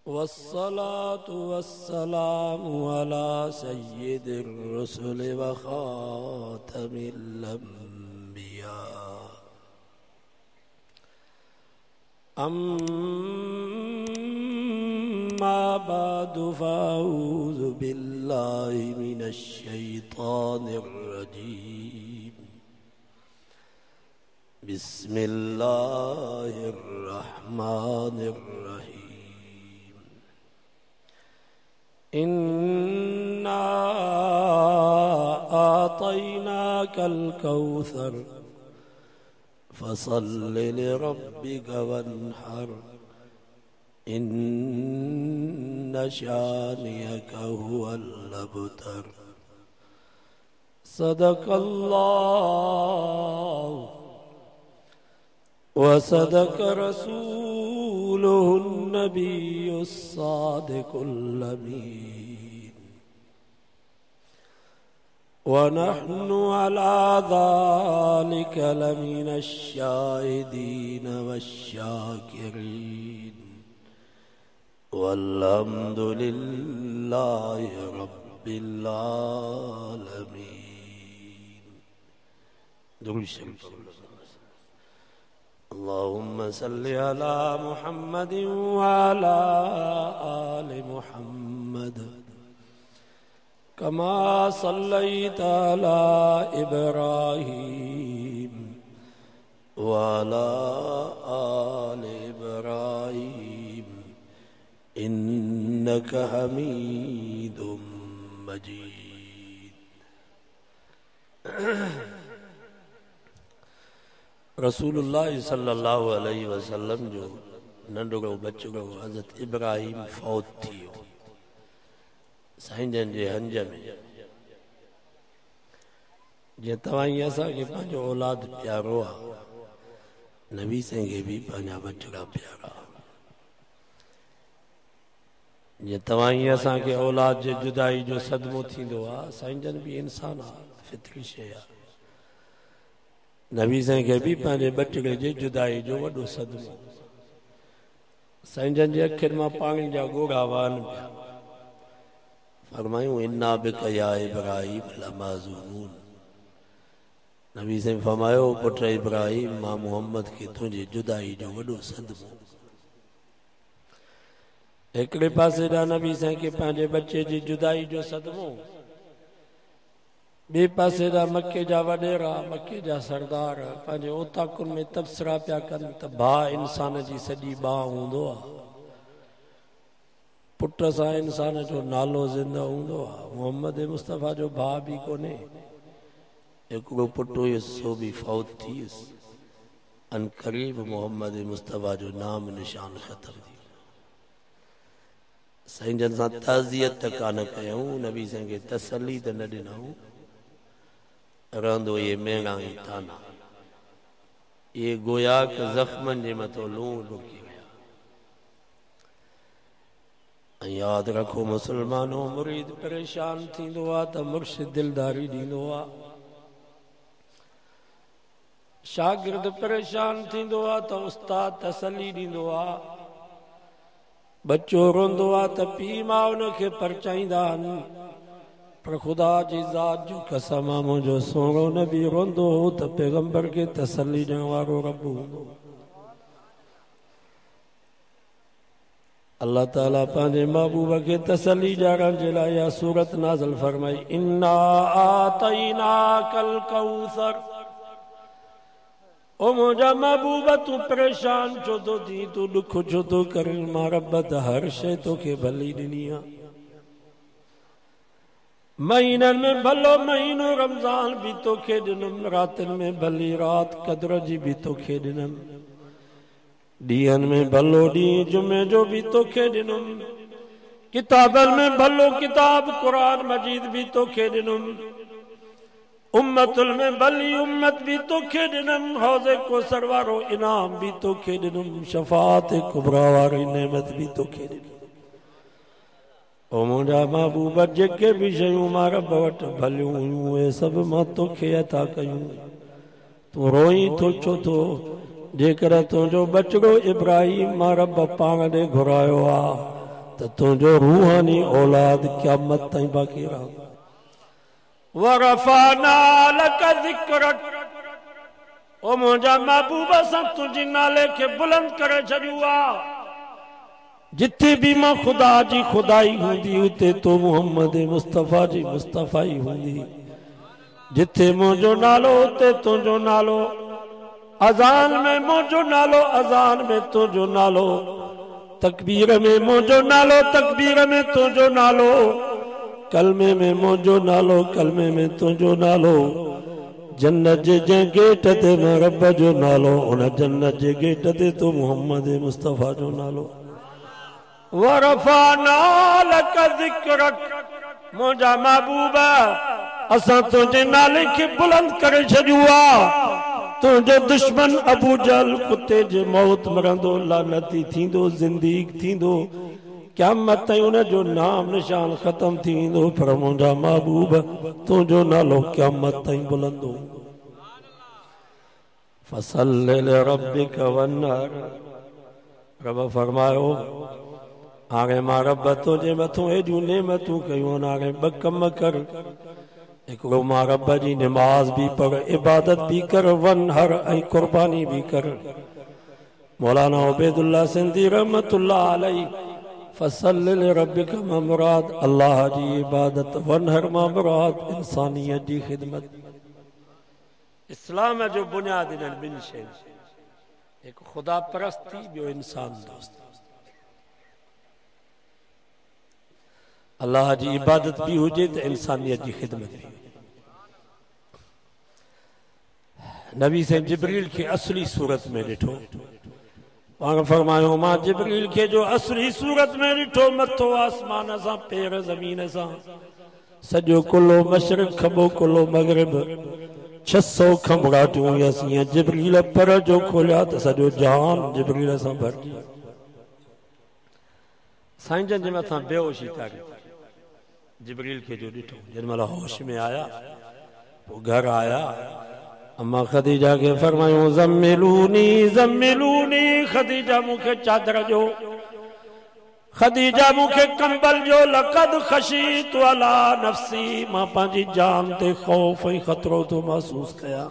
वस्सलातु वस्सलामु अला सय्यिदिर रुसुल व खातमिल अंबिया अम्मा बअदु फ़अऊज़ु बिल्लाहि मिनश शैतानिर रजीम बिस्मिल्लाहिर रहमानिर रहीम इन्ना आतैनाकल कौसर फसल्लि लिरब्बिक वन्हर इन्न शानियक हुवल अबतर सदकल्लाहु व सदक रसूलुहुन नबियुस सादिकुल अमीन व नहनु अला ज़ालिका लमिनश शाहिदीन वश्शाकिरीन वल्हम्दुलिल्लाहि रब्बिल आलमीन। दुरूद शरीफ। अल्लाहुम्मा सल्लि अला मुहम्मद व अला आलि मुहम्मद कमा सल्लैता अला इब्राहीम व अला आलि इब्राहीम इन्नका हमीदुम मजीद। रसूलुल्लाह सल्लल्लाहु अलैहि वसल्लम जो नंढड़ो बचड़ो हज़रत इब्राहिम फौत थी वियो साईं जन जे हंज में। जीअं तव्हां असांखे पंहिंजो औलाद प्यारो आहे, नबी साईं खे बि पंहिंजा बचड़ा प्यारा। जीअं तव्हां असांखे औलाद जे जुदाई जो सदमो थींदो आहे, साईं जन भी इंसान आहे, फितरी शइ आहे। नबी साईं खे भी पंहिंजे बचड़े जे जुदाई जो वॾो सदमो। साईं जन जे अखियुनि मां पाणी जा ॻोढ़ा वहनि पिया। फरमायूं इन्ना बिका या इब्राहिम लमाज़ूनून। नबी साईं फरमायो पुट इब्राहिम मां मोहम्मद खे तुंहिंजे जुदाई जो वॾो सदमो। हिकिड़े पासे ॾांहुं नबी साईं खे पंहिंजे बचे जी जुदाई जो सदमो, ॿिए पासे ॾांहुं मके जा वॾेरा, मके जा सरदार पंहिंजे ओताकुनि में तबसरा पिया कनि त भाउ इंसान जी सॼी बाह हूंदो आहे, पुट सां इंसान जो नालो ज़िंदा हूंदो आहे। मोहम्मद मुस्तफ़ा जो भाउ बि कोन्हे, हिकिड़ो पुटु हुयुसि सो बि फौत थी वियुसि। अन क़रीब मोहम्मद मुस्तफ़ा जो नाम निशान ख़तम थी। साईं जन सां ताज़ियत त कान कयूं, नबी साईं खे तसली त न ॾिनऊं। रहंदो ये मेणा ई ताना, ये गोया के ज़ख्मनि जे मथां लूण लुकी विया। ऐं यादि रखो मुसलमानो, मुरीद परेशान थींदो आहे त मुर्शिद दिलदारी ॾींदो आहे, शागिर्द परेशान थींदो आहे त उस्ताद तसली ॾींदो आहे, बच्चो रोंदो आहे त पीउ मां उनखे परचाईंदा आहिनि। पर ख़ुदा जी ज़ात जो कसम आहे, मुंहिंजो सोणो नबी रोंदो हो त पैगंबर खे तसली ॾियण वारो रब हूंदो। अल्लाह ताला पंहिंजे महबूब खे तसली ॾियारण जे लाइ इहा सूरत नाज़िल फरमाई, इन्ना आतैनाकल कौसर। ओ मुंहिंजा महबूब तूं परेशान छो थो थी, तूं ॾुख छो थो करे? मां रब त हर शइ तोखे भली ॾिनी आहे। महीननि में भलो महीनो रमज़ान भी तोखे ॾिनुमि, रातिनि में भली रात क़द्र जी भी तोखे ॾिनमि, ॾींहंनि में भलो ॾींहुं जुमे जो भी तोखे ॾिनुमि, किताबनि में भलो किताब क़ुरान मजीद भी तोखे ॾिनुमि, उम्मतुल में भली उम्मत भी तोखे ॾिनमि, हौज़े कोसर वारो इनाम भी तोखे ॾिनुमि, शफ़ाअत कुबरा वारी नेमत भी तोखे ॾिनुमि। ओ मुंहिंजा महबूब जेके भी शयूं मां रब वटि भलियूं हुयूं उहे सभु मां तोखे अता कयूं। तूं रोई थो छो थो? जेकर तुंहिंजो बचड़ो इब्राहिम मां रब पाण ॾे घुरायो आहे, त तुंहिंजो रूहानी औलाद क़यामत ताईं बाक़ी रहंदो। वरफ़ाना लक ज़िक्रक, ओ मुंहिंजा महबूब असां तुंहिंजे नाले खे बुलंद करे छॾियो आहे। जिथे भी मां खुदा जी खुदाई हूंदी उते तो मुहम्मद मुस्तफ़ा जी मुस्तफ़ाई हूंदी। जिथे मुंहिंजो नालो उते तुंहिंजो नालो, अज़ान में मुंहिंजो नालो, अज़ान में तुंहिंजो नालो, तकबीर में मुंहिंजो नालो, तकबीर में तुंहिंजो नालो, कलमे में मुंहिंजो नालो, कलमे में तुंहिंजो नालो। जन्नत जे जंहिं गेट ते मैं रब जो नालो, उन जन्नत जे गेट ते तो मुहम्मद मुस्तफ़ा जो नालो। वरफ़ाना लक ज़िक्रक, मुंहिंजा महबूब असां तुंहिंजे नाले खे बुलंद करे छॾियो आहे। तुंहिंजो दुश्मन अबू जहल कुते जे मौत मरंदो, लानती थींदो, ज़िंदगी थींदो, क़यामत ताईं उन जो नाम निशान ख़त्म थींदो। पर मुंहिंजा महबूब तुंहिंजो नालो क़यामत ताईं बुलंद हूंदो। फसल्लि लिरब्बिक वन्हर, रब फरमायो हाणे मां रब तुंहिंजे मथां एॾियूं नेमतूं कयूं, हाणे ॿ कम कर। हिकिड़ो मां रब जी निमाज़ भी पढ़, इबादत भी कर, वन्हर ऐं कुर्बानी भी कर। मौलाना उबैदुल्लाह सिंधी रहमतुल्लाह अलैहि, फसल्लि लिरब्बिक मां मुराद अल्लाह जी इबादत, वन्हर मां मुराद इंसानियत जी ख़िदमत। इस्लाम जो बुनियाद इन्हनि ॿिनि शयुनि, हिकु ख़ुदा परस्ती, ॿियो इंसान दोस्ती। अल्लाह जी इबादत भी हुजे त इंसानियत जी ख़िदमत भी। नबी से जिब्रील के असली सूरत में ॾिठो, पाण फरमायो मां जिब्रील के जो असली सूरत में ॾिठो, मथो आसमान सां, पेर ज़मीन सां, सॼो कुल्लो मशरिक़, खॿो कुल्लो मग़रिब, 600 खंभड़ाटियूं हुयसि। जिब्रील पर जो खोलिया त सॼो जहान जिब्रील सां भरिजी। साईं जन जे मथां बेहोशी तारी जिब्रील के जो ॾिठो, जेॾीमहिल होश में आया, पोइ घर आया, अम्मा ख़दीजा के फरमायूं ज़म्मिलूनी ज़म्मिलूनी, ख़दीजा मूंखे चादर जो, ख़दीजा मूंखे कंबल जो, लक़द ख़शीतु अला नफ़्सी, मां पंहिंजी जान ते ख़ौफ़ ऐं ख़तरो थो महसूस कयां।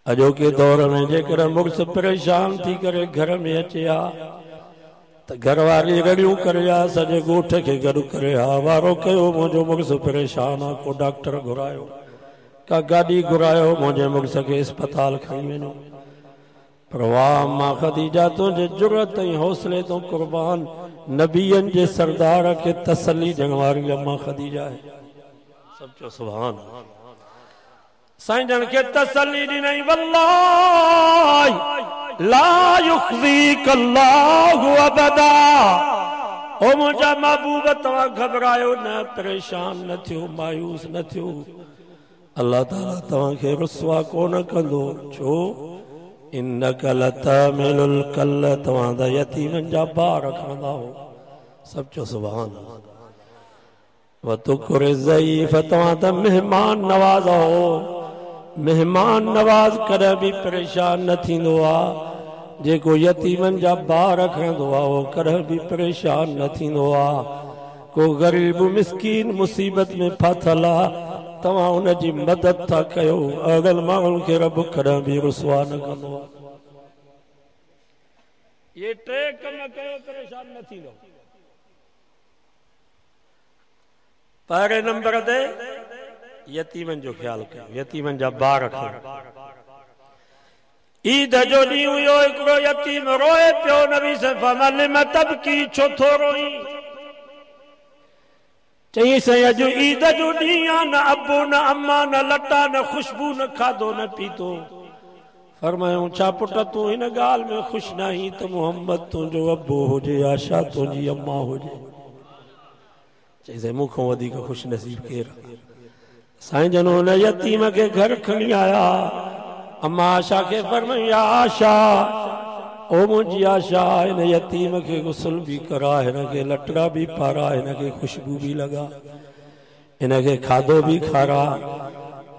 अॼोके दौर में जेकर मुड़ुस परेशान थी करे घर में अचे हा त घरवारी रड़ियूं करे हा, सॼे ॻोठ खे गॾु करे हा, वारो कयो मुंहिंजो मुड़ुस परेशान आहे, को डॉक्टर घुरायो, का गाॾी घुरायो, मुंहिंजे मुड़ुस खे अस्पताल खणी वञो। पर वाह मां ख़दीजा तुंहिंजे जुरत ऐं हौसले तो कुर्बान, नबियनि जे सरदार खे तसल्ली ॾियण वारी अम्मा ख़दीजा आहे। सब चो सुभान। साईं जन खे तसल्ली ॾिनई, वल्लाही ला युख़ज़ीक अल्लाहु अबदा, ओ मुंहिंजा महबूब तव्हां घबरायो न, परेशान न थियो, मायूस न थियो, अल्लाह ताला तव्हांखे रुसवा कोन कंदो। छो? इन्नक लतमिलुल कल्ल, तव्हां त यतीमनि जा ॿार खणंदा हो। सब चो सुभान। व तुक़रि ज़ईफ़, तव्हां त मेहमान नवाज़ हो। मेहमान नवाज़ कॾहिं बि परेशान न थींदो आहे, जेको यतीमनि जा ॿार खणंदो आहे उहो कॾहिं बि परेशान न थींदो आहे। को ग़रीब मिस्कीन मुसीबत में फाथल आहे, तव्हां उन जी मदद था कयो, अगल माण्हुनि खे रब कॾहिं बि रुसवा न कंदो आहे। ये टे कम कयो, परेशान न थींदो। पहिरें नंबर ते यतीमनि जो ख्याल कयो, यतीमनि जा ॿार खणो। ईद जो ॾींहुं हुयो, हिकिड़ो यतीम रोए पियो, नबी से फरमाया लिम तबकी, छो थो रोई? चई साईं अॼु ईद जो ॾींहुं आहे, न अबू न अम्मा न लटा न खुशबू न खाधो न पीतो। फरमायूं छा पुट तूं हिन ॻाल्हि में ख़ुशि न आहीं त मुहम्मद तुंहिंजो अबू हुजे, आशा तुंहिंजी अम्मा हुजे? चई साईं मूंखां वधीक ख़ुशि नसीब केरु आहे? साईं जन हुन यतीम खे घर खणी आया, अम्मा आशा खे फरमायूं या आशा, ओ मुंहिंजी आशा, हिन यतीम खे गुस्ल भी करा, हिन खे लटड़ा भी पारा, हिन खे खुशबू भी लगा, हिन खे खाधो भी खारा।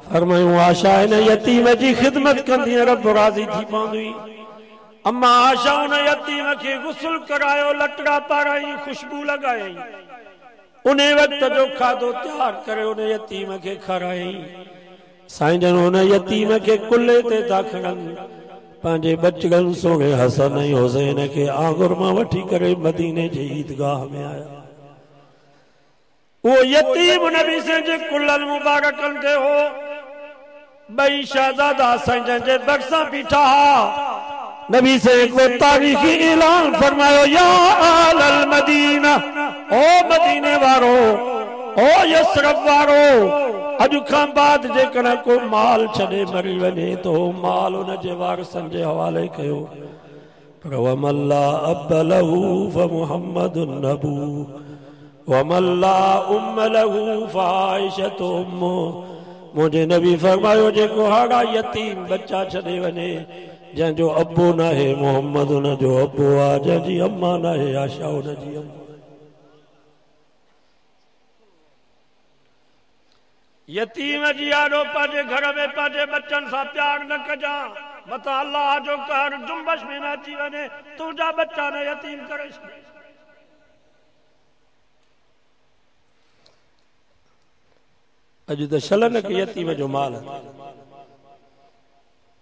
फरमायूं आशा हिन यतीम जी ख़िदमत कंदी, रब राज़ी थी पवंदी। अम्मा आशा उन यतीम के गुस्ल करायो, लटड़ा पाराई, खुशबू लगाई, उन वक्त जो खाधो तैयार करे उन यतीम के खाराई। साईं जन उन यतीम के कुल्ले ते दाखिलनि, पंहिंजे बचगन सोने हसन ऐं हुसैन के आंगुर मां वठी करे मदीने जे ईदगाह में आया। वो यतीम नबी से जे कुल्लल मुबारकन ते हो, बई शहजादा साईं जन जे बरसा बीठा। नबी से को तारीखी ऐलान फरमायो, या आलल मदीना, ओ मदीने वारो, ओ यसरफ वारो, अजु खां बाद जेकॾहिं को माल छॾे मरी वञे तो माल उन जे वारसनि जे हवाले कयो। पर वमल्ला अब लहू फमुहम्मदुन नबू वमल्ला उम्म लहू फाइशतु उम्मु। मुझे नबी फरमायो जेको हाड़ा यतीम बच्चा छॾे वञे, जंहिंजो अबो न आहे मोहम्मद उन जो अबो आहे, जंहिंजी अम्मा न आहे आशा उन जी अम्मा। यतीम जी आॾो पंहिंजे घर में पंहिंजे बच्चनि सां प्यार न कजां, मथां अल्लाह जो कहर जुम्बश में न अची वञे, तुंहिंजा बच्चा न यतीम करे छॾे। अॼु त शलन के यतीम जो माल।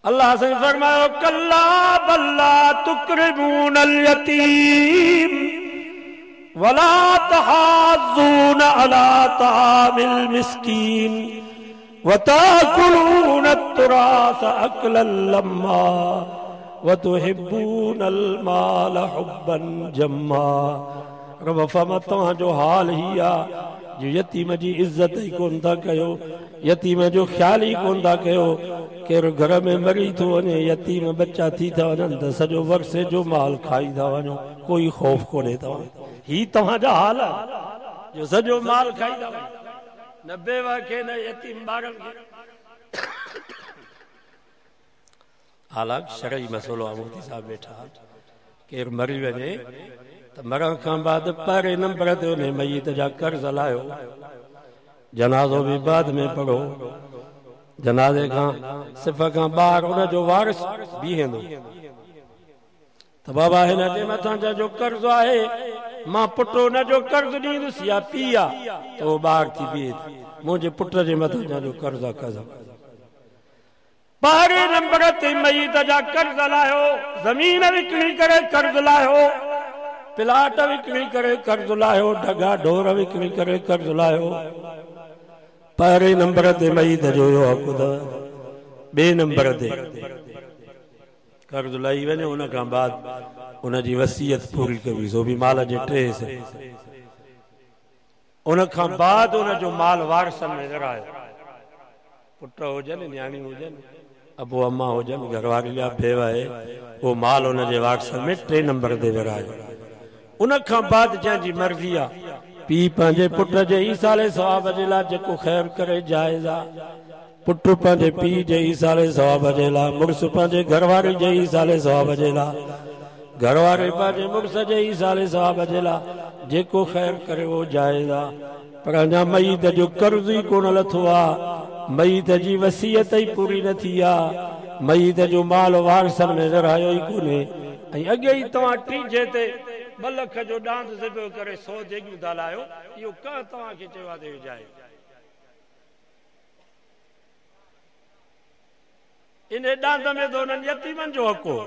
अल्लाह से फरमायो, कल्ला बल्ला तुकरिमूनल यतीम वला तहाज़ून अला तामिल मिस्कीन वताकुलून तुरास अकलन लम्मा वतुहिब्बूनल माल हुब्बन जम्मा। रब फरमा तव्हां जो हाल ही आ जो यतीम जी इज्जत ही कोन था कयो, यतीम जो ख्याल ही कोन था कयो। केर घर में मरी थो वञे, यतीम बच्चा थी था वञनि त सॼो वर्से जो माल खाई था वञो, कोई खौफ कोन्हे तव्हां। ही तव्हांजा हाल आहे जो सॼो माल खाई था वञो, न बेवा खे न यतीम ॿारनि खे। हालांकि शरई मसइलो आहे, मुफ्ती साहब वेठा, केर मरी वञे त मरण खां बाद पहिरें नंबर ते उन मय्यत जा कर्ज़ लाहियो, जनाज़ो भी बाद में पढ़ो, जनाज़े खां सिफ़ खां ॿाहिरि उन जो वारिस बीहेंदो त बाबा हिन जे मथां जो कर्ज़ आहे मां पुट उन जो कर्ज़ ॾींदुसि, या पीउ आहे त उहो ॿाहिरि थी बीहे, मुंहिंजे पुट जे मथां जो कर्ज़ आहे कर्ज़। पहिरें नंबर ते मय्यत जा कर्ज़ लाहियो, ज़मीन विकिणी करे कर्ज़ लाहियो, प्लाट विकिणी करे कर्ज़ लाहियो, ढगा ढोर विकिणी करे कर्ज़ लाहियो। पहिरें नंबर ते मय्यत जो इहो हक़ अथव। ॿिए नंबर ते कर्ज़ लही वञे, उन खां बाद उन जी वसीयत पूरी कबी, सो भी माल जे 3 हिस्से। उन खां बाद उन जो माल वारसनि में विरायो, पुट हुजनि, न्याणी हुजनि, अबो अम्मा हुजनि, घरवारी या भेव आहे, उहो माल उन जे वारसनि में 3 नंबर ते विरायो। उन खां बाद जंहिंजी मर्ज़ी आहे, पीउ पंहिंजे पुट जे ईसाले सवाब जे लाइ जेको ख़ैर करे जाइज़ आहे, पुट पंहिंजे पीउ जे ईसाले सवाब जे लाइ, मुड़ुस पंहिंजे घरवारी जे ईसाले सवाब जे लाइ, घरवारे पंहिंजे मुड़ुस जे ईसाले सवाब जे लाइ जेको ख़ैर करे उहो जाइज़ आहे। पर अञा मय्यत जो कर्ज़ ई कोन लथो आहे, मय्यत जी वसीयत ई पूरी न थी आहे, मय्यत जो माल वारसनि में विरायो ई कोन्हे। ऐं अॻे ई तव्हां टीजे ते 2 लख जो डांस ज़िबो करे 100 जेगियूं था लाहियो, इहो कंहिं तव्हांखे चयो आहे त विझाए। इन डांस में त उन्हनि यतीमनि जो हक़ हो।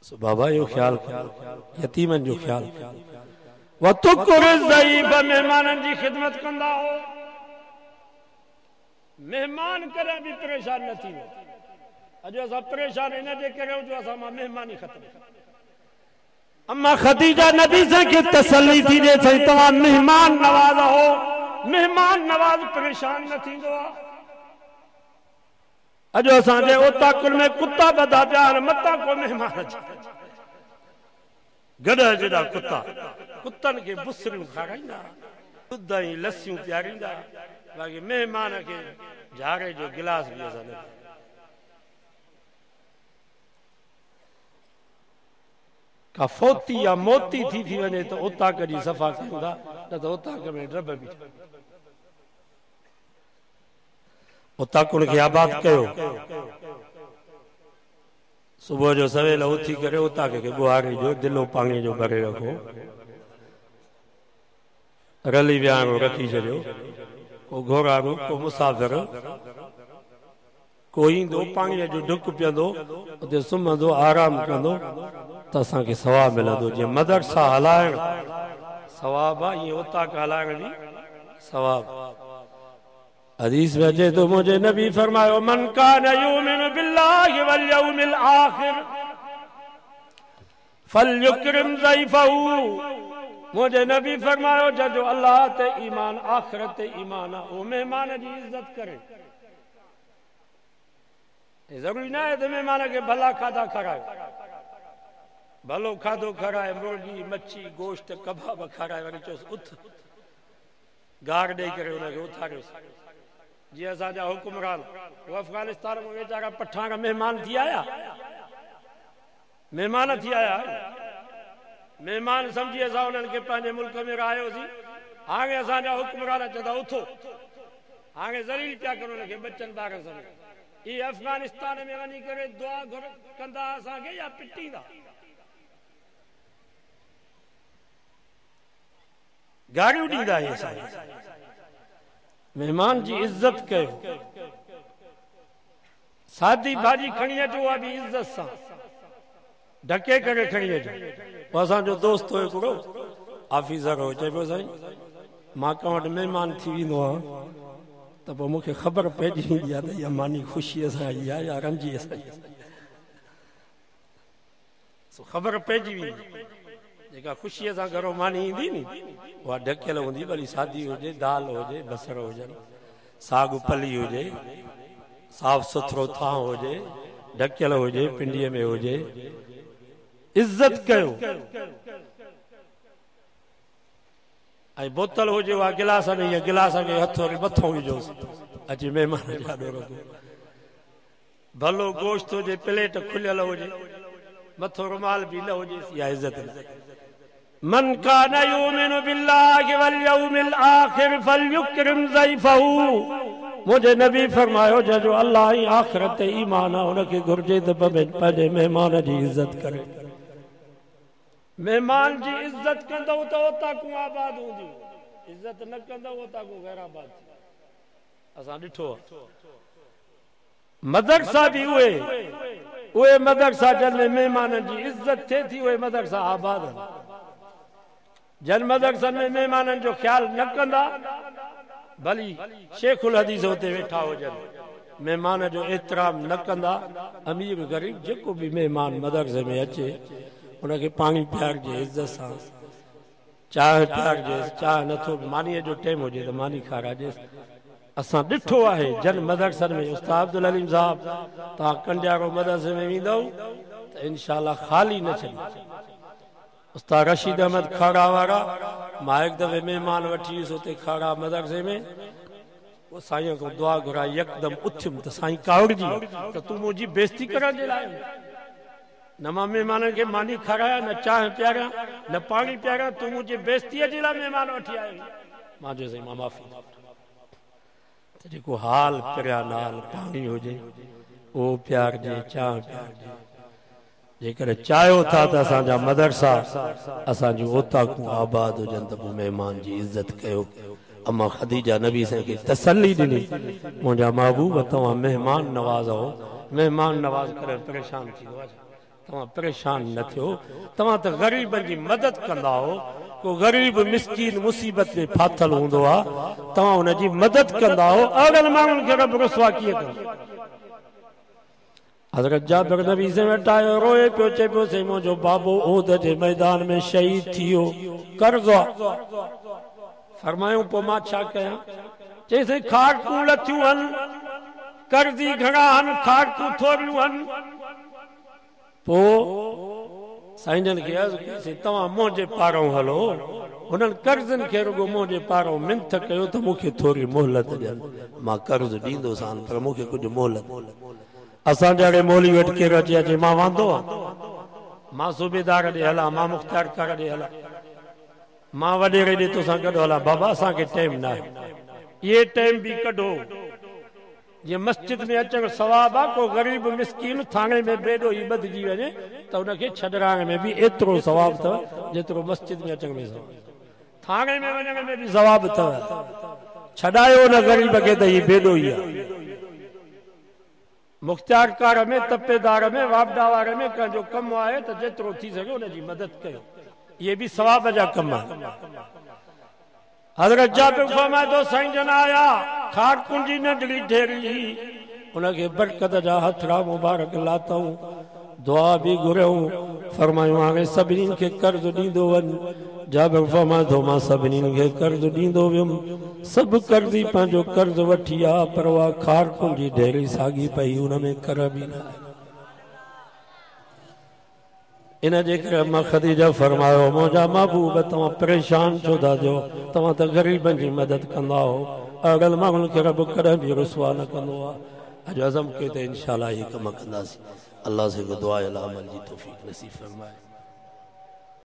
सो बाबा इहो ख़्याल कयो, यतीमनि जो ख़्याल कयो। वतुकुरिज़ ज़ईफ़, मेहमाननि जी ख़िदमत कंदा हो, मेहमान कॾहिं बि परेशान न थी वियो। अॼु असां परेशान इन जे करे जो असां मां मेहमानी ख़तम। अम्मा ख़दीजा नबी सां खे तसल्ली थी ॾे थई, तव्हां मेहमान नवाज़ हो, मेहमान नवाज़ परेशान न थींदो आहे। अॼु असांजे ओताकुल में कुत्ता ॿधा पिया आहिनि, मतां को मेहमान अचे, गॾ जेॾा कुत्ता, कुत्तनि खे बुसरियूं खाराईंदा, दूध ऐं लस्सियूं पीआरींदा, बाक़ी मेहमान खे झारे जो गिलास बि असां न। का फोती या मोती थी वञे त ओताक जी सफ़ा कयूं था, न त ओताक में ड्रब बि। ओताकुल खे आबाद कयो, सुबह जो सवेल उथी करे उता के गुहारी जो दिलो पानी जो भरे रखो रली विहारो रखी छो को घोरारो को मुसाफ़िर को ईंदो पानी जो ढुक पियंदो उते सुम्हंदो आराम कंदो त असांखे सवाब मिलंदो जीअं मदरसा हलाइण सवाब आहे ईअं उता हलाइण बि सवाब हदीस में अचे तो मुझे नबी फरमायो मन कान युमिनु बिल्लाहि वल यौमिल आखिर फलयुकरिम ज़ैफहु मुझे नबी फरमायो जो अल्लाह ते ईमान आखिरत ते ईमान आहे वो मेहमान जी इज्जत करे जरूरी ना है तो मेहमान के भला खाधा खाराए भलो खाधो खाराए मुर्गी मच्छी गोश्त कबाब खाराए वरी चोस उथ गार ॾेई करे उनखे उथारियो जी असांजा हुकुमरान वो अफगानिस्तान में वेचारा पठान मेहमान थी आया मेहमान थी आया मेहमान समझी असां उन्हनि खे पंहिंजे मुल्क में रहायोसीं हाणे असांजा हुकुमरान चवंदा उथो हाणे ज़लील पिया कनि उनखे बचनि ॿारनि समेत ये अफगानिस्तान में वञी करे दुआ कंदा असांखे या पिटींदा गारियूं ॾींदा इहे असांखे मेहमान जी इज्जत कयो सादी भाॼी खणी अचो आहे बि इज्जत सां ढके करे खणी अचो पोइ असांजो दोस्त हो हिकिड़ो ऑफिसर हो चए पियो साईं मां का वटि महिमान थी वेंदो आहियां त पोइ मूंखे ख़बर पइजी वेंदी आहे त इहा मानी ख़ुशीअ सां आई आहे या रंजीअ सां ख़बर पइजी वेंदी जेका ख़ुशीअ सां घरो मानी ईंदी नी उहा ढकियल हूंदी भली सादी हुजे दाल हुजे बसर हुजनि साग पली हुजे साफ़ सुथरो थां हुजे ढकियल हुजे पिंडीअ में हुजे इज्जत कयो ऐं बोतल हुजे उहा गिलास में या गिलास खे हथ वरी मथां विझोसि अची महिमान ॾाढो रखो भलो गोश्त हुजे प्लेट खुलियल हुजे मथो रुमाल बि न हुजे इहा इज़त मन कान युमिनु बिल्लाहि वल यौमिल आखिर फलयुकरिम ज़ैफहु मुझे नबी फरमायो जो अल्लाह ई आखिरत ईमान आहे उनखे घुर्जे त पंहिंजे महिमान जी इज़त करे मेहमान जी इज्जत कंदो तो उता को आबाद हूंदी इज्जत न कंदो उता को गैर आबाद असां ॾिठो मदरसा भी उहे मदरसा जन में मेहमाननि जी इज्जत थिए थी उहे मदरसा आबाद जन मदरसनि में मेहमाननि जो ख्याल न कंदा भली शेखुल हदीस हुते वेठा हुजनि मेहमान जो एतिराम न कंदा अमीर ग़रीब जेको भी मेहमान मदरसे में अचे उनखे पाणी पियारिजे इज़त सां चांहि पियारिजेसि चांहि नथो मानीअ जो टाइम हुजे त मानी खाराइजेसि असां ॾिठो आहे जन मदरसनि में उस्ताद अब्दुल हलीम साहब तव्हां कंडियारो मदरसे में वेंदव त इंशा अल्लाह ख़ाली न छॾी उस्ताद रशीद अहमद खाड़ा वारा मां हिकु दफ़े महिमान वठी वियुसि हुते खाड़ा मदरसे में पोइ साईं खां दुआ घुराई यकदमि उथियुमि त साईं कावड़जी त तूं मुंहिंजी बेइज़ती करण जे लाइ न मां मेहमाननि खे मानी खाराया न चांहि पियारिया न पाणी पियारिया तूं मुंहिंजी बेइज़तीअ जे लाइ महिमान वठी आयो मां चयो साईं मां माफ़ी त जेको हाल पिया नाल पाणी हुजे उहो पियारिजे चांहि पियारिजे जेकर चाहियो था त असांजा मदरसा असांजूं ओताकूं आबाद हुजनि त पोइ महिमान जी इज़त कयो अम्मा ख़दीजा नबी साईं खे तसल्ली ॾिनी मुंहिंजा महबूब तव्हां महिमान नवाज़ हो महिमान नवाज़ करे परेशान थींदो आहे तव्हां परेशान न थियो तव्हां त ग़रीबनि जी मदद कंदा हो को ग़रीब मिस्कीन मुसीबत में फाथल हूंदो आहे तव्हां हुनजी मदद कंदा हो अहिड़नि माण्हुनि खे रब रुसवा कीअं कंदो हज़रत जाबिर नबी से वटि आयो रोए पियो चए पियो साईं मुंहिंजो बाबो ओद जे मैदान में शहीद थी वियो कर्ज़ फरमायूं पोइ मां छा कयां चई साईं खाटकूं लथियूं आहिनि कर्ज़ी घणा आहिनि खाटकूं थोरियूं आहिनि पोइ साईं जन खे अर्ज़ु कईसीं तव्हां मुंहिंजे पारां हलो हुननि कर्ज़नि खे रुगो मुंहिंजे पारां मिंथ कयो त मूंखे थोरी मोहलत ॾियनि मां कर्ज़ ॾींदोसांनि पर मूंखे कुझु मोहलत असां जहिड़े मोली वटि केरु अचे अचे मां वांदो आहियां मां सूबेदार ॾे हलां मां मुख़्तियार कार ॾे हलां मां वॾेरे ॾे तोसां गॾु हलां बाबा असांखे टाइम न आहे इहे टाइम बि कढो जे मस्जिद में अचण सवाब आहे, को ग़रीब मिस्कीन थाणे में बेडो ई ॿधिजी वञे त उनखे छॾाइण में बि एतिरो सवाब अथव जेतिरो मस्जिद में अचण में सवाब, थाणे में वञण में बि सवाब अथव। छॾायो न ग़रीब खे त ही बेडो ई आहे। मुख्तियारकार में, तपेदार में, वापडा वारे में कंहिंजो कमु आहे त जेतिरो थी सघे उनजी मदद कयो, इहे बि सवाब जा कम आहिनि। हज़रत जाबिर फरमाए थो साईं जन आया खार कुंजी नंढड़ी ढेरी, उनखे बरकत जा हथड़ा मुबारक लाथऊं, दुआ बि घुरियऊं, फरमायूं हाणे सभिनीनि खे कर्ज़ ॾींदो वञ। जाबिर फरमाए थो मां सभिनीनि खे कर्ज़ ॾींदो वियुमि, सभु कर्ज़ी पंहिंजो कर्ज़ वठी आ, पर उहा खार कुंजी ढेरी साॻी पई, हुन में कर बि न आहे। इन जे करे मां ख़दीजा फरमायो मुंहिंजा महबूब तव्हां परेशान छो था थियो, तव्हां त ग़रीबनि जी मदद कंदा हो, अगल माण्हुनि खे रब कॾहिं बि रुसवा न कंदो आहे। अॼु अज़म के त इंशाअल्लाह ही कम कंदासीं। अल्लाह से दुआ अल अमल जी तौफीक नसीब फरमाए।